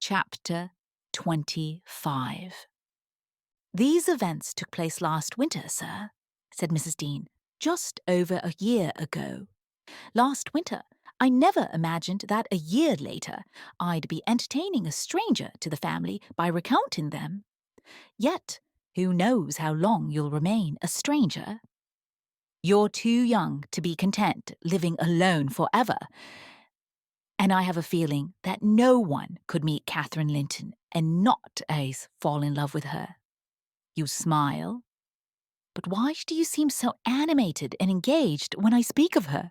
Chapter 25. "These events took place last winter, sir," said Mrs. Dean, "just over a year ago. Last winter, I never imagined that a year later I'd be entertaining a stranger to the family by recounting them. Yet, who knows how long you'll remain a stranger? You're too young to be content living alone forever. And I have a feeling that no one could meet Catherine Linton and not fall in love with her. You smile. But why do you seem so animated and engaged when I speak of her?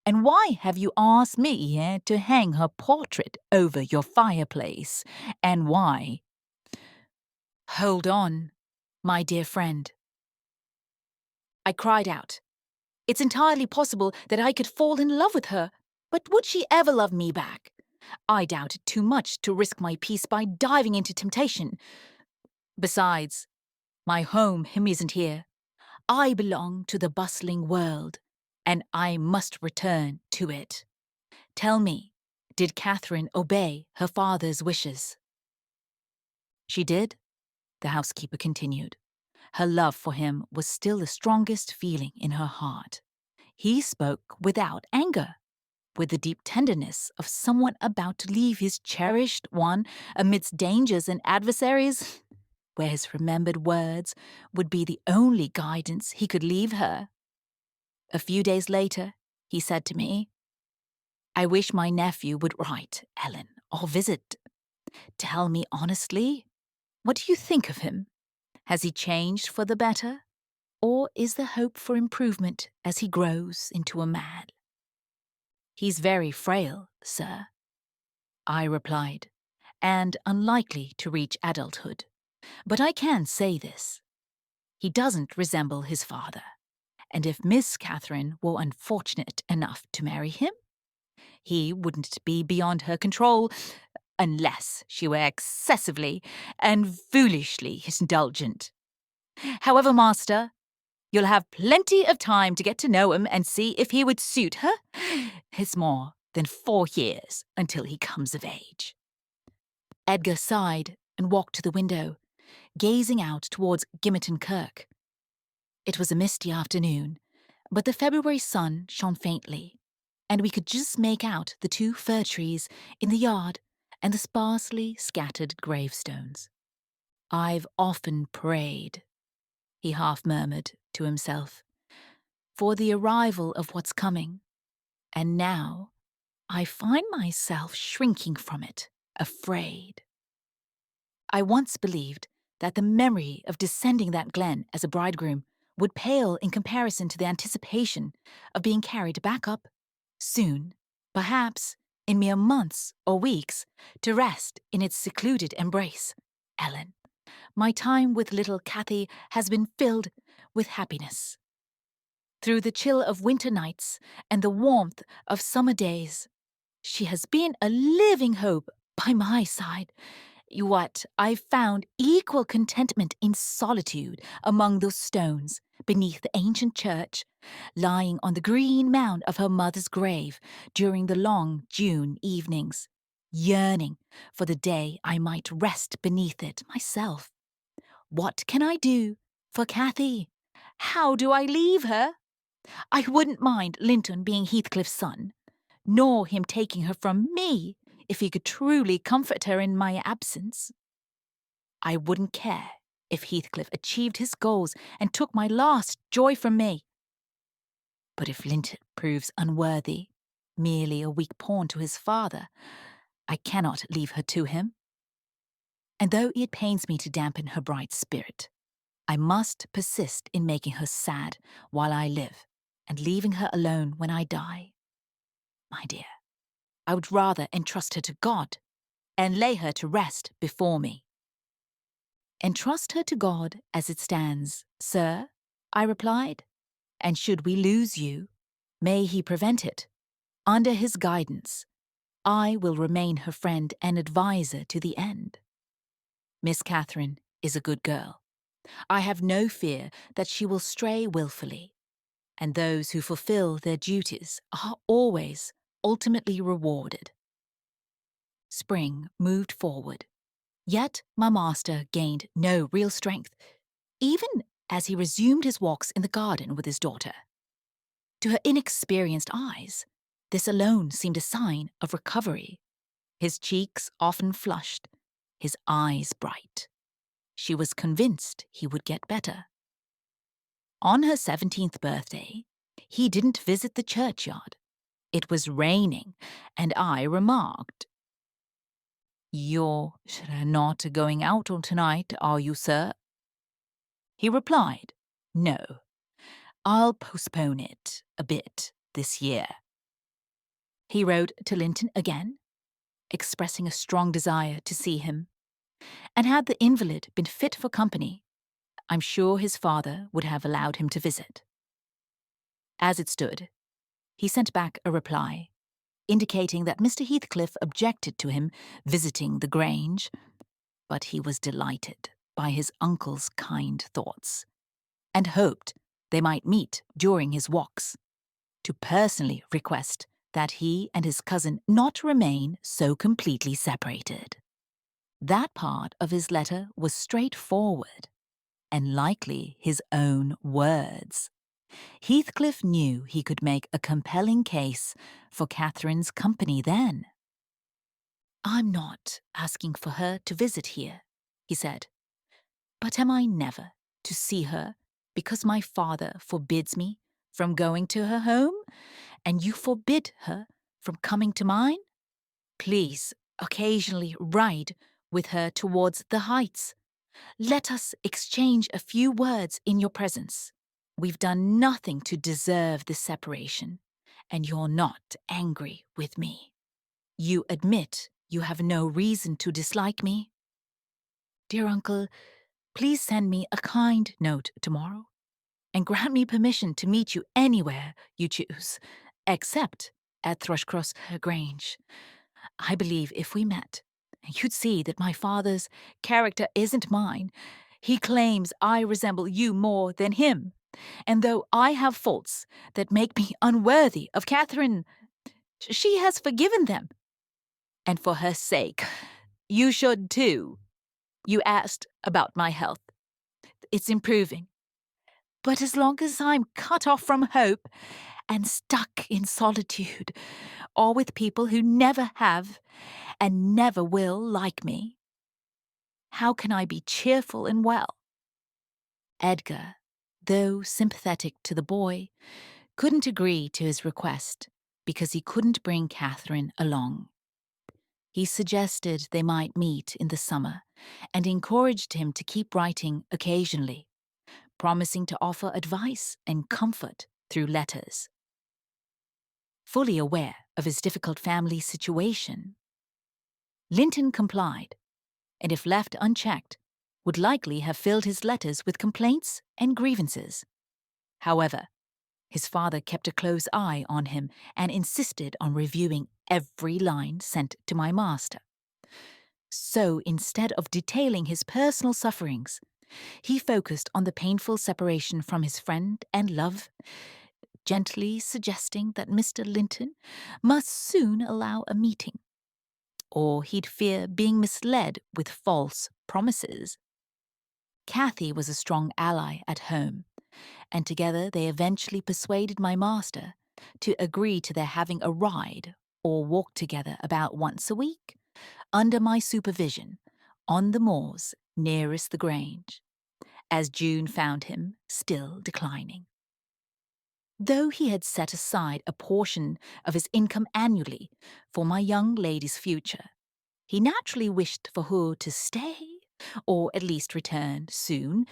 And why have you asked me to hang her portrait over your fireplace? And why?" "Hold on, my dear friend," I cried out. "It's entirely possible that I could fall in love with her, but would she ever love me back? I doubt it too much to risk my peace by diving into temptation. Besides, my home isn't here. I belong to the bustling world, and I must return to it. Tell me, did Catherine obey her father's wishes?" "She did," the housekeeper continued. "Her love for him was still the strongest feeling in her heart. He spoke without anger, with the deep tenderness of someone about to leave his cherished one amidst dangers and adversaries, where his remembered words would be the only guidance he could leave her. A few days later, he said to me, 'I wish my nephew would write, Ellen, or visit. Tell me honestly, what do you think of him? Has he changed for the better? Or is there hope for improvement as he grows into a man?' 'He's very frail, sir,' I replied, 'and unlikely to reach adulthood. But I can say this. He doesn't resemble his father, and if Miss Catherine were unfortunate enough to marry him, he wouldn't be beyond her control unless she were excessively and foolishly indulgent. However, master, you'll have plenty of time to get to know him and see if he would suit her. It's more than 4 years until he comes of age.'" Edgar sighed and walked to the window, gazing out towards Gimmerton Kirk. It was a misty afternoon, but the February sun shone faintly, and we could just make out the 2 fir trees in the yard and the sparsely scattered gravestones. "I've often prayed," he half murmured to himself, "for the arrival of what's coming, and now I find myself shrinking from it, afraid. I once believed that the memory of descending that glen as a bridegroom would pale in comparison to the anticipation of being carried back up, soon, perhaps in mere months or weeks, to rest in its secluded embrace. Ellen, my time with little Cathy has been filled with happiness. Through the chill of winter nights and the warmth of summer days, she has been a living hope by my side. What I've found equal contentment in solitude among those stones beneath the ancient church, lying on the green mound of her mother's grave during the long June evenings, yearning for the day I might rest beneath it myself. What can I do for Cathy? How do I leave her? I wouldn't mind Linton being Heathcliff's son, nor him taking her from me if he could truly comfort her in my absence. I wouldn't care if Heathcliff achieved his goals and took my last joy from me. But if Linton proves unworthy, merely a weak pawn to his father, I cannot leave her to him. And though it pains me to dampen her bright spirit, I must persist in making her sad while I live and leaving her alone when I die. My dear, I would rather entrust her to God and lay her to rest before me." "Entrust her to God as it stands, sir," I replied, "and should we lose you, may he prevent it. Under his guidance, I will remain her friend and adviser to the end. Miss Catherine is a good girl. I have no fear that she will stray wilfully, and those who fulfill their duties are always ultimately rewarded. Spring moved forward, yet my master gained no real strength, even as he resumed his walks in the garden with his daughter. To her inexperienced eyes, this alone seemed a sign of recovery. His cheeks often flushed, his eyes bright. She was convinced he would get better. On her 17th birthday, he didn't visit the churchyard. It was raining, and I remarked, "You're not going out tonight, are you, sir?" He replied, "No, I'll postpone it a bit this year." He wrote to Linton again, expressing a strong desire to see him, and had the invalid been fit for company, I'm sure his father would have allowed him to visit. As it stood, he sent back a reply, indicating that Mr. Heathcliff objected to him visiting the Grange, but he was delighted by his uncle's kind thoughts, and hoped they might meet during his walks, to personally request that he and his cousin not remain so completely separated. That part of his letter was straightforward, and likely his own words. Heathcliff knew he could make a compelling case for Catherine's company then. "I'm not asking for her to visit here," he said, "but am I never to see her because my father forbids me from going to her home, and you forbid her from coming to mine? Please occasionally ride with her towards the Heights. Let us exchange a few words in your presence. We've done nothing to deserve this separation, and you're not angry with me. You admit you have no reason to dislike me. Dear uncle, please send me a kind note tomorrow, and grant me permission to meet you anywhere you choose, except at Thrushcross Grange. I believe if we met, you'd see that my father's character isn't mine. He claims I resemble you more than him, and though I have faults that make me unworthy of Catherine, she has forgiven them. And for her sake, you should too. You asked about my health. It's improving. But as long as I'm cut off from hope and stuck in solitude, or with people who never have and never will like me, how can I be cheerful and well?" Edgar, though sympathetic to the boy, couldn't agree to his request because he couldn't bring Catherine along. He suggested they might meet in the summer and encouraged him to keep writing occasionally, promising to offer advice and comfort through letters. Fully aware of his difficult family situation, Linton complied, and if left unchecked, would likely have filled his letters with complaints and grievances. However, his father kept a close eye on him and insisted on reviewing every line sent to my master. So instead of detailing his personal sufferings, he focused on the painful separation from his friend and love, gently suggesting that Mr. Linton must soon allow a meeting, or he'd fear being misled with false promises. Cathy was a strong ally at home, and together they eventually persuaded my master to agree to their having a ride or walk together about once a week, under my supervision, on the moors nearest the Grange, as June found him still declining. Though he had set aside a portion of his income annually for my young lady's future, he naturally wished for her to stay, or at least return soon,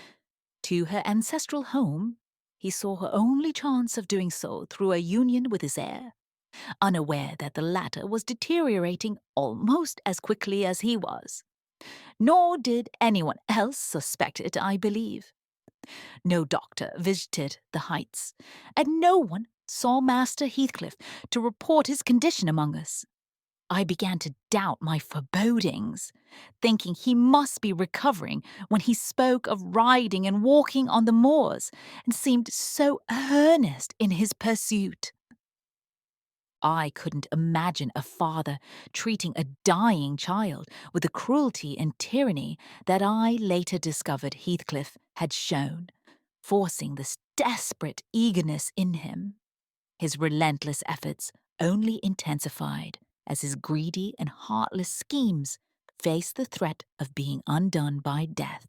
to her ancestral home. He saw her only chance of doing so through a union with his heir, unaware that the latter was deteriorating almost as quickly as he was. Nor did anyone else suspect it, I believe. No doctor visited the Heights, and no one saw Master Heathcliff to report his condition among us. I began to doubt my forebodings, thinking he must be recovering when he spoke of riding and walking on the moors and seemed so earnest in his pursuit. I couldn't imagine a father treating a dying child with the cruelty and tyranny that I later discovered Heathcliff had shown, forcing this desperate eagerness in him. His relentless efforts only intensified as his greedy and heartless schemes faced the threat of being undone by death.